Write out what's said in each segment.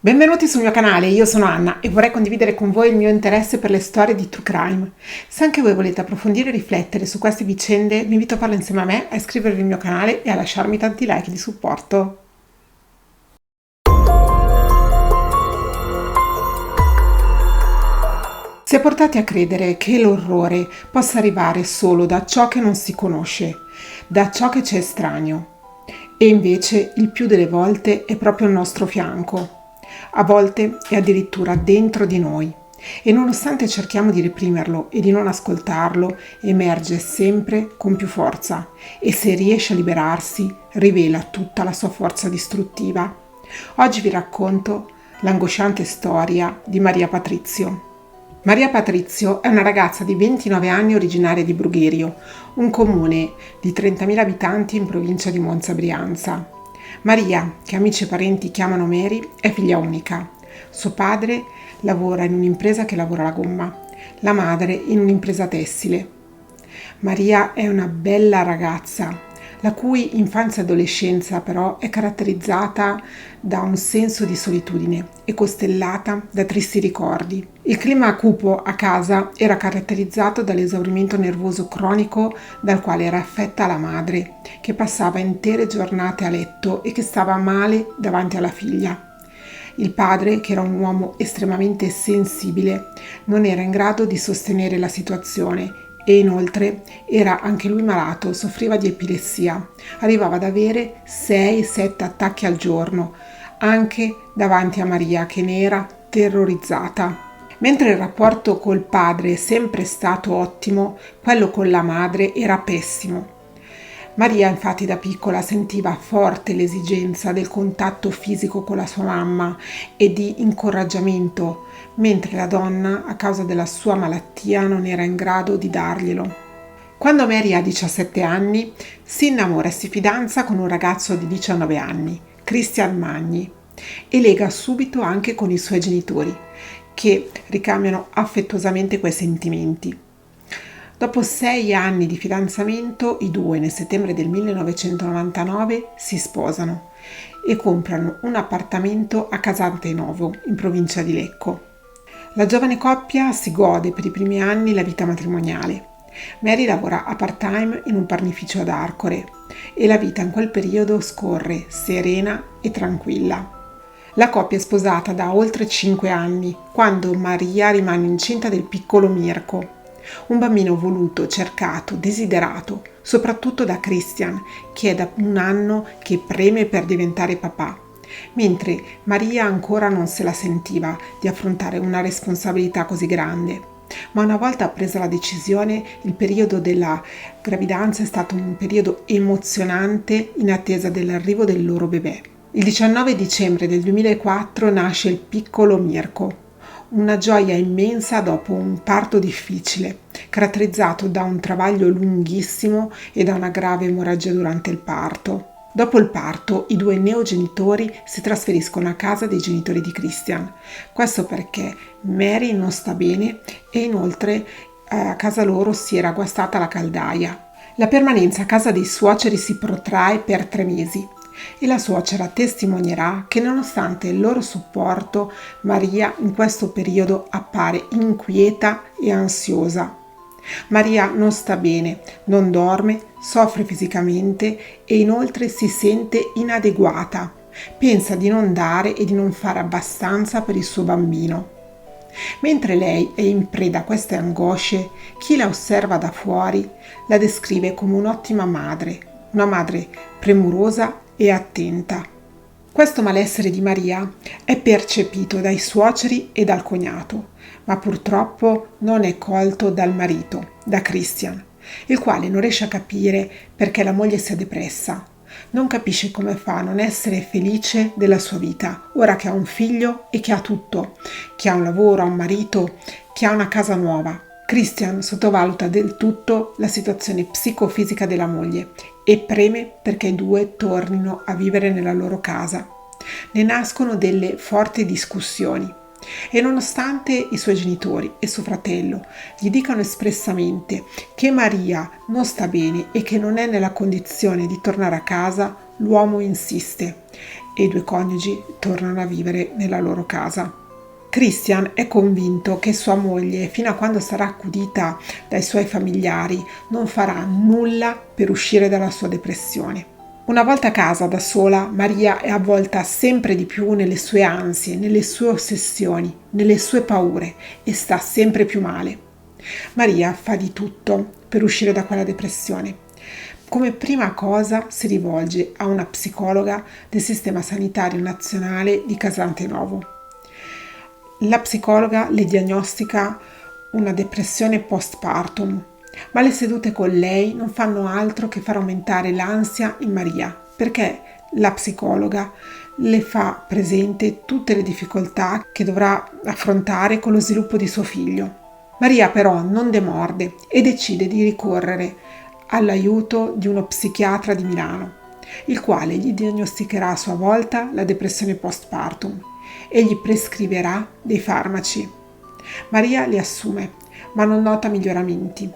Benvenuti sul mio canale, io sono Anna e vorrei condividere con voi il mio interesse per le storie di True Crime. Se anche voi volete approfondire e riflettere su queste vicende, vi invito a farlo insieme a me, a iscrivervi al mio canale e a lasciarmi tanti like di supporto. Si è portati a credere che l'orrore possa arrivare solo da ciò che non si conosce, da ciò che ci è estraneo. E invece il più delle volte è proprio il nostro fianco. A volte è addirittura dentro di noi e nonostante cerchiamo di reprimerlo e di non ascoltarlo, emerge sempre con più forza e se riesce a liberarsi rivela tutta la sua forza distruttiva. Oggi vi racconto l'angosciante storia di Maria Patrizio. Maria Patrizio è una ragazza di 29 anni originaria di Brugherio, un comune di 30.000 abitanti in provincia di Monza Brianza. Maria, che amici e parenti chiamano Mary, è figlia unica. Suo padre lavora in un'impresa che lavora la gomma, la madre in un'impresa tessile. Maria è una bella ragazza, la cui infanzia e adolescenza però è caratterizzata da un senso di solitudine e costellata da tristi ricordi. Il clima cupo a casa era caratterizzato dall'esaurimento nervoso cronico dal quale era affetta la madre, che passava intere giornate a letto e che stava male davanti alla figlia. Il padre, che era un uomo estremamente sensibile, non era in grado di sostenere la situazione e inoltre era anche lui malato, soffriva di epilessia. Arrivava ad avere 6-7 attacchi al giorno, anche davanti a Maria, che ne era terrorizzata. Mentre il rapporto col padre è sempre stato ottimo, quello con la madre era pessimo. Maria infatti da piccola sentiva forte l'esigenza del contatto fisico con la sua mamma e di incoraggiamento, mentre la donna, a causa della sua malattia, non era in grado di darglielo. Quando Mary ha 17 anni, si innamora e si fidanza con un ragazzo di 19 anni, Christian Magni, e lega subito anche con i suoi genitori, che ricambiano affettuosamente quei sentimenti. Dopo 6 anni di fidanzamento, i due nel settembre del 1999 si sposano e comprano un appartamento a Casantenovo, in provincia di Lecco. La giovane coppia si gode per i primi anni la vita matrimoniale. Mary lavora a part-time in un panificio ad Arcore e la vita in quel periodo scorre serena e tranquilla. La coppia è sposata da oltre 5 anni, quando Maria rimane incinta del piccolo Mirko, un bambino voluto, cercato, desiderato, soprattutto da Christian, che è da un anno che preme per diventare papà, mentre Maria ancora non se la sentiva di affrontare una responsabilità così grande. Ma una volta presa la decisione, il periodo della gravidanza è stato un periodo emozionante in attesa dell'arrivo del loro bebè. Il 19 dicembre del 2004 nasce il piccolo Mirko. Una gioia immensa dopo un parto difficile, caratterizzato da un travaglio lunghissimo e da una grave emorragia durante il parto. Dopo il parto, i due neogenitori si trasferiscono a casa dei genitori di Christian. Questo perché Mary non sta bene e inoltre a casa loro si era guastata la caldaia. La permanenza a casa dei suoceri si protrae per 3 mesi. E la suocera testimonierà che nonostante il loro supporto, Maria in questo periodo appare inquieta e ansiosa. Maria non sta bene, non dorme, soffre fisicamente e inoltre si sente inadeguata. Pensa di non dare e di non fare abbastanza per il suo bambino. Mentre lei è in preda a queste angosce, chi la osserva da fuori la descrive come un'ottima madre, una madre premurosa e attenta. Questo malessere di Maria è percepito dai suoceri e dal cognato, ma purtroppo non è colto dal marito, da Christian, il quale non riesce a capire perché la moglie sia depressa. Non capisce come fa a non essere felice della sua vita, ora che ha un figlio e che ha tutto, che ha un lavoro, ha un marito, che ha una casa nuova. Christian sottovaluta del tutto la situazione psicofisica della moglie e preme perché i due tornino a vivere nella loro casa. Ne nascono delle forti discussioni e nonostante i suoi genitori e suo fratello gli dicano espressamente che Maria non sta bene e che non è nella condizione di tornare a casa, l'uomo insiste e i due coniugi tornano a vivere nella loro casa. Christian è convinto che sua moglie, fino a quando sarà accudita dai suoi familiari, non farà nulla per uscire dalla sua depressione. Una volta a casa da sola, Maria è avvolta sempre di più nelle sue ansie, nelle sue ossessioni, nelle sue paure e sta sempre più male. Maria fa di tutto per uscire da quella depressione. Come prima cosa si rivolge a una psicologa del Sistema Sanitario Nazionale di Casantenovo. La psicologa le diagnostica una depressione postpartum, ma le sedute con lei non fanno altro che far aumentare l'ansia in Maria, perché la psicologa le fa presente tutte le difficoltà che dovrà affrontare con lo sviluppo di suo figlio. Maria però non demorde e decide di ricorrere all'aiuto di uno psichiatra di Milano, il quale gli diagnosticherà a sua volta la depressione postpartum e gli prescriverà dei farmaci. Maria li assume, ma non nota miglioramenti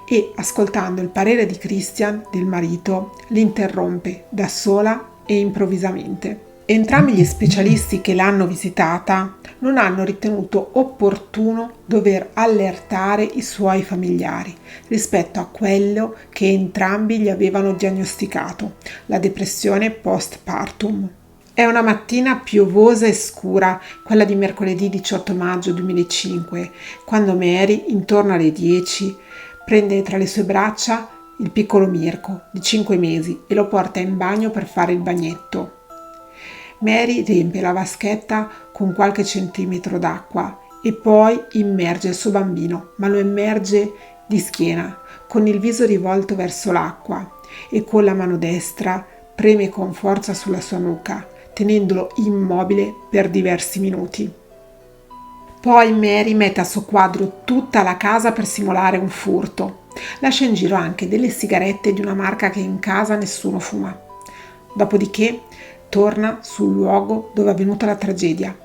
e, ascoltando il parere di Christian, del marito, li interrompe da sola e improvvisamente. Entrambi gli specialisti che l'hanno visitata non hanno ritenuto opportuno dover allertare i suoi familiari rispetto a quello che entrambi gli avevano diagnosticato, la depressione postpartum. È una mattina piovosa e scura, quella di mercoledì 18 maggio 2005, quando Mary, intorno alle 10, prende tra le sue braccia il piccolo Mirko, di 5 mesi, e lo porta in bagno per fare il bagnetto. Mary riempie la vaschetta con qualche centimetro d'acqua e poi immerge il suo bambino, ma lo immerge di schiena, con il viso rivolto verso l'acqua, e con la mano destra preme con forza sulla sua nuca, tenendolo immobile per diversi minuti. Poi Mary mette a soqquadro tutta la casa per simulare un furto. Lascia in giro anche delle sigarette di una marca che in casa nessuno fuma. Dopodiché torna sul luogo dove è avvenuta la tragedia.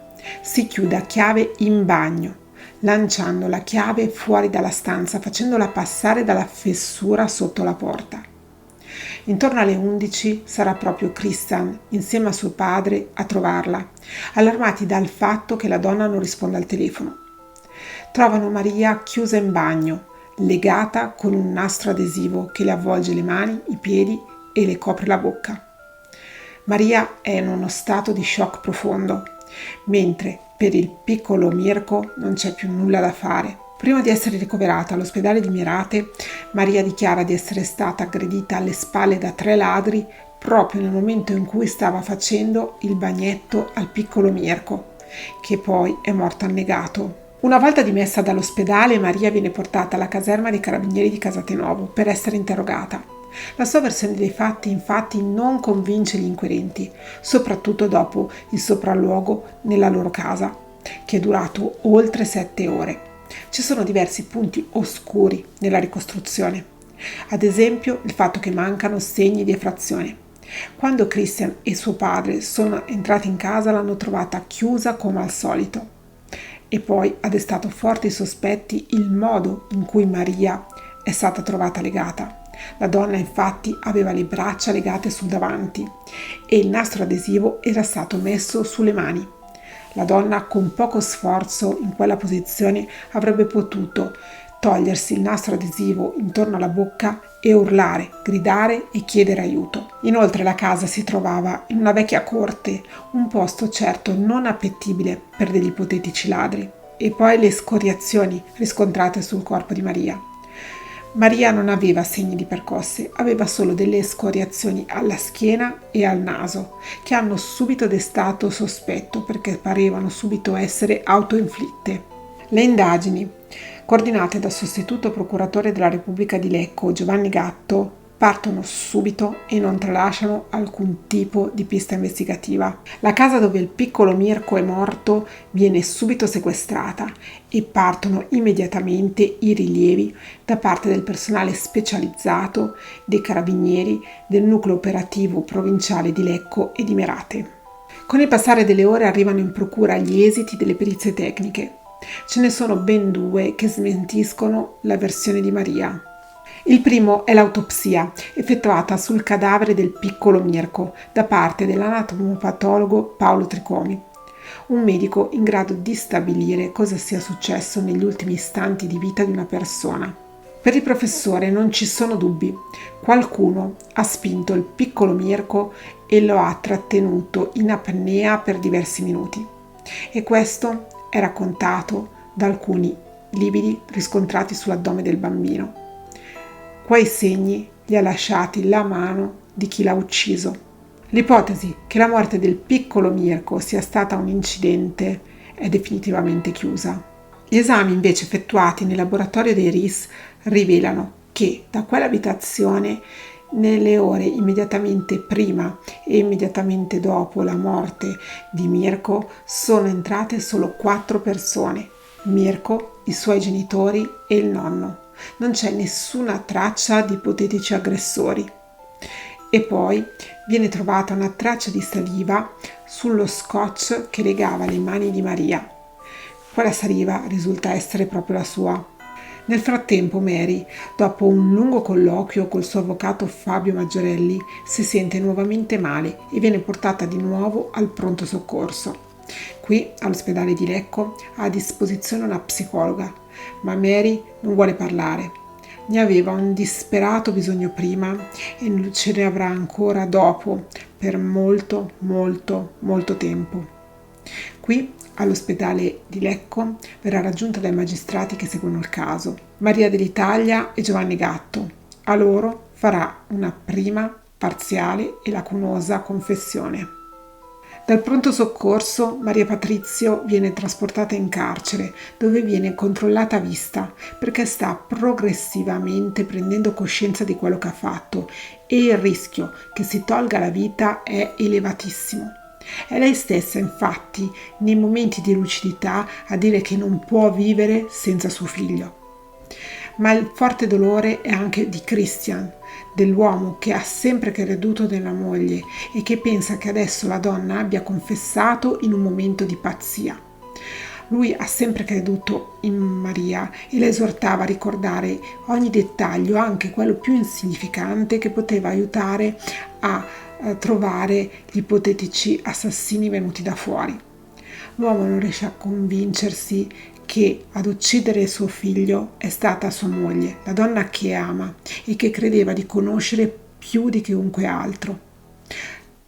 Si chiude a chiave in bagno, lanciando la chiave fuori dalla stanza, facendola passare dalla fessura sotto la porta. Intorno alle 11 sarà proprio Christian, insieme a suo padre, a trovarla, allarmati dal fatto che la donna non risponde al telefono. Trovano Maria chiusa in bagno, legata con un nastro adesivo che le avvolge le mani, i piedi e le copre la bocca. Maria è in uno stato di shock profondo, mentre per il piccolo Mirko non c'è più nulla da fare. Prima di essere ricoverata all'ospedale di Mirate, Maria dichiara di essere stata aggredita alle spalle da 3 ladri proprio nel momento in cui stava facendo il bagnetto al piccolo Mirko, che poi è morto annegato. Una volta dimessa dall'ospedale, Maria viene portata alla caserma dei carabinieri di Casatenovo per essere interrogata. La sua versione dei fatti infatti non convince gli inquirenti, soprattutto dopo il sopralluogo nella loro casa, che è durato oltre 7 ore. Ci sono diversi punti oscuri nella ricostruzione, ad esempio il fatto che mancano segni di effrazione. Quando Christian e suo padre sono entrati in casa l'hanno trovata chiusa come al solito, e poi ha destato forti sospetti il modo in cui Maria è stata trovata legata. La donna infatti aveva le braccia legate sul davanti e il nastro adesivo era stato messo sulle mani. La donna con poco sforzo in quella posizione avrebbe potuto togliersi il nastro adesivo intorno alla bocca e urlare, gridare e chiedere aiuto. Inoltre la casa si trovava in una vecchia corte, un posto certo non appetibile per degli ipotetici ladri. E poi le scoriazioni riscontrate sul corpo di Maria. Maria non aveva segni di percosse, aveva solo delle scoriazioni alla schiena e al naso, che hanno subito destato sospetto perché parevano subito essere autoinflitte. Le indagini, coordinate dal sostituto procuratore della Repubblica di Lecco, Giovanni Gatto, partono subito e non tralasciano alcun tipo di pista investigativa. La casa dove il piccolo Mirko è morto viene subito sequestrata e partono immediatamente i rilievi da parte del personale specializzato, dei carabinieri, del nucleo operativo provinciale di Lecco e di Merate. Con il passare delle ore arrivano in procura gli esiti delle perizie tecniche. Ce ne sono ben 2 che smentiscono la versione di Maria. Il primo è l'autopsia, effettuata sul cadavere del piccolo Mirko da parte dell'anatomopatologo Paolo Tricomi, un medico in grado di stabilire cosa sia successo negli ultimi istanti di vita di una persona. Per il professore non ci sono dubbi. Qualcuno ha spinto il piccolo Mirko e lo ha trattenuto in apnea per diversi minuti. E questo è raccontato da alcuni lividi riscontrati sull'addome del bambino. Quei segni li ha lasciati la mano di chi l'ha ucciso. L'ipotesi che la morte del piccolo Mirko sia stata un incidente è definitivamente chiusa. Gli esami invece effettuati nel laboratorio dei RIS rivelano che da quell'abitazione nelle ore immediatamente prima e immediatamente dopo la morte di Mirko sono entrate solo 4 persone: Mirko, i suoi genitori e il nonno. Non c'è nessuna traccia di ipotetici aggressori. E poi viene trovata una traccia di saliva sullo scotch che legava le mani di Maria. Quella saliva risulta essere proprio la sua. Nel frattempo Mary, dopo un lungo colloquio col suo avvocato Fabio Maggiorelli, si sente nuovamente male e viene portata di nuovo al pronto soccorso. Qui, all'ospedale di Lecco, ha a disposizione una psicologa, ma Mary non vuole parlare. Ne aveva un disperato bisogno prima e ce ne avrà ancora dopo, per molto, molto, molto tempo. Qui, all'ospedale di Lecco, verrà raggiunta dai magistrati che seguono il caso, Maria dell'Italia e Giovanni Gatto. A loro farà una prima, parziale e lacunosa confessione. Dal pronto soccorso Maria Patrizio viene trasportata in carcere, dove viene controllata a vista, perché sta progressivamente prendendo coscienza di quello che ha fatto e il rischio che si tolga la vita è elevatissimo. È lei stessa, infatti, nei momenti di lucidità a dire che non può vivere senza suo figlio. Ma il forte dolore è anche di Christian, dell'uomo che ha sempre creduto nella moglie e che pensa che adesso la donna abbia confessato in un momento di pazzia. Lui ha sempre creduto in Maria e la esortava a ricordare ogni dettaglio, anche quello più insignificante, che poteva aiutare a trovare gli ipotetici assassini venuti da fuori. L'uomo non riesce a convincersi che ad uccidere suo figlio è stata sua moglie, la donna che ama e che credeva di conoscere più di chiunque altro.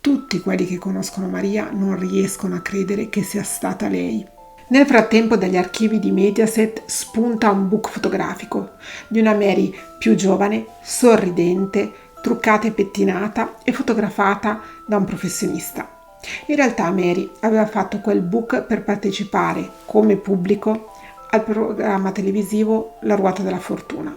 Tutti quelli che conoscono Maria non riescono a credere che sia stata lei. Nel frattempo dagli archivi di Mediaset spunta un book fotografico di una Mary più giovane, sorridente, truccata e pettinata e fotografata da un professionista. In realtà Mary aveva fatto quel book per partecipare come pubblico al programma televisivo La ruota della fortuna.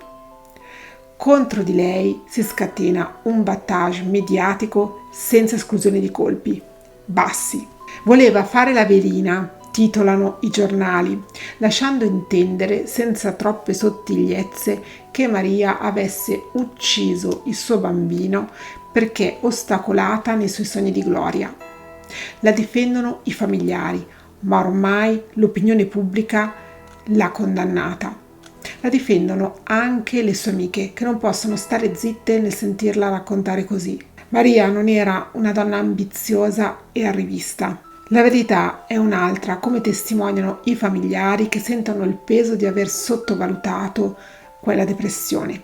Contro di lei si scatena un battage mediatico senza esclusione di colpi, bassi. Voleva fare la velina, titolano i giornali, lasciando intendere senza troppe sottigliezze che Maria avesse ucciso il suo bambino perché ostacolata nei suoi sogni di gloria. La difendono i familiari, ma ormai l'opinione pubblica l'ha condannata. La difendono anche le sue amiche, che non possono stare zitte nel sentirla raccontare così. Maria non era una donna ambiziosa e arrivista. La verità è un'altra, come testimoniano i familiari che sentono il peso di aver sottovalutato quella depressione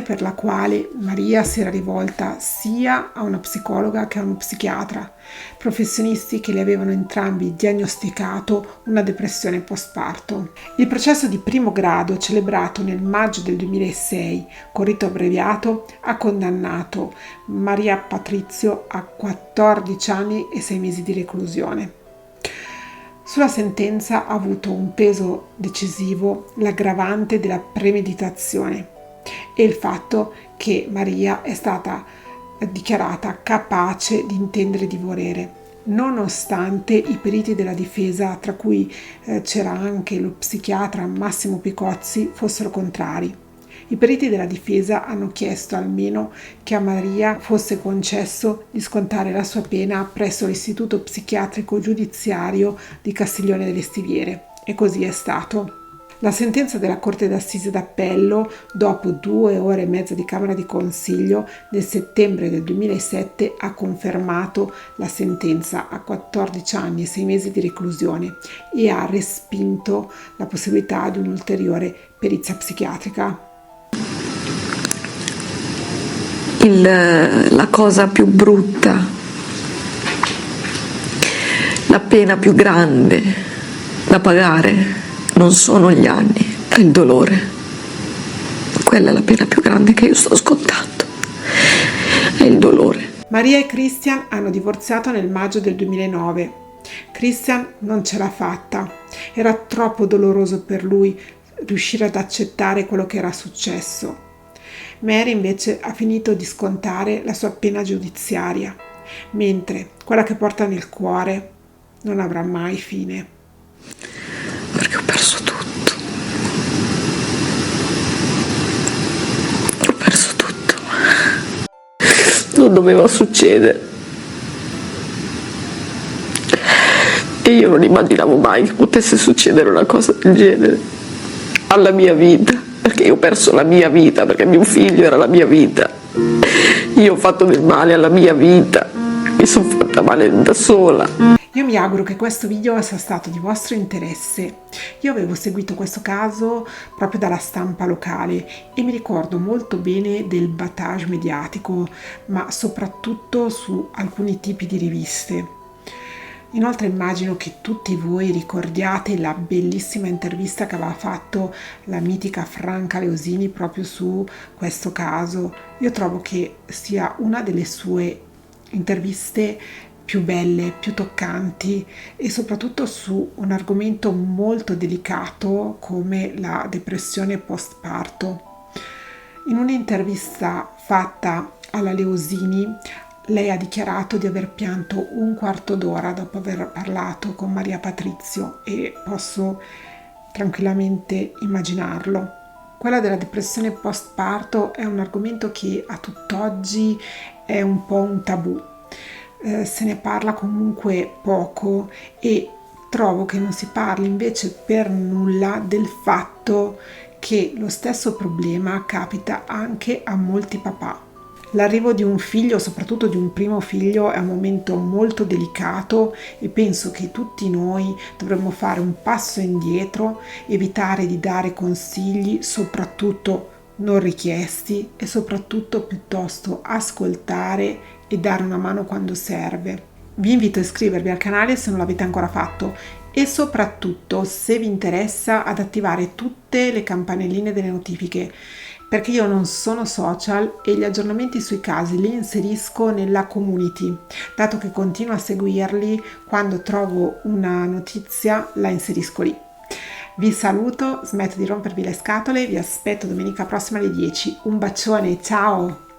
per la quale Maria si era rivolta sia a una psicologa che a uno psichiatra, professionisti che le avevano entrambi diagnosticato una depressione postparto. Il processo di primo grado, celebrato nel maggio del 2006 con rito abbreviato, ha condannato Maria Patrizio a 14 anni e 6 mesi di reclusione. Sulla sentenza ha avuto un peso decisivo l'aggravante della premeditazione e il fatto che Maria è stata dichiarata capace di intendere e di volere, nonostante i periti della difesa, tra cui c'era anche lo psichiatra Massimo Picozzi, fossero contrari. I periti della difesa hanno chiesto almeno che a Maria fosse concesso di scontare la sua pena presso l'Istituto Psichiatrico Giudiziario di Castiglione delle Stiviere, e così è stato. La sentenza della Corte d'Assise d'Appello, dopo 2 ore e mezza di Camera di Consiglio, nel settembre del 2007 ha confermato la sentenza a 14 anni e 6 mesi di reclusione e ha respinto la possibilità di un'ulteriore perizia psichiatrica. La cosa più brutta, la pena più grande da pagare non sono gli anni, è il dolore. Quella è la pena più grande che io sto scontando, è il dolore. Maria e Christian hanno divorziato nel maggio del 2009. Christian non ce l'ha fatta, era troppo doloroso per lui riuscire ad accettare quello che era successo. Mary invece ha finito di scontare la sua pena giudiziaria, mentre quella che porta nel cuore non avrà mai fine. Perché ho perso tutto. Ho perso tutto. Non doveva succedere. E io non immaginavo mai che potesse succedere una cosa del genere alla mia vita, perché io ho perso la mia vita, perché mio figlio era la mia vita. Io ho fatto del male alla mia vita, mi sono fatta male da sola. Io mi auguro che questo video sia stato di vostro interesse. Io avevo seguito questo caso proprio dalla stampa locale e mi ricordo molto bene del battage mediatico, ma soprattutto su alcuni tipi di riviste. Inoltre immagino che tutti voi ricordiate la bellissima intervista che aveva fatto la mitica Franca Leosini proprio su questo caso. Io trovo che sia una delle sue interviste più belle, più toccanti e soprattutto su un argomento molto delicato come la depressione postparto. In un'intervista fatta alla Leosini, lei ha dichiarato di aver pianto un quarto d'ora dopo aver parlato con Maria Patrizio e posso tranquillamente immaginarlo. Quella della depressione postparto è un argomento che a tutt'oggi è un po' un tabù. Se ne parla comunque poco e trovo che non si parli invece per nulla del fatto che lo stesso problema capita anche a molti papà. L'arrivo di un figlio, soprattutto di un primo figlio, è un momento molto delicato e penso che tutti noi dovremmo fare un passo indietro, evitare di dare consigli, soprattutto non richiesti, e soprattutto piuttosto ascoltare e dare una mano quando serve. Vi invito a iscrivervi al canale se non l'avete ancora fatto e soprattutto, se vi interessa, ad attivare tutte le campanelline delle notifiche, perché io non sono social e gli aggiornamenti sui casi li inserisco nella community, dato che continuo a seguirli, quando trovo una notizia la inserisco lì. Vi saluto, smetto di rompervi le scatole, vi aspetto domenica prossima alle 10. Un bacione, ciao!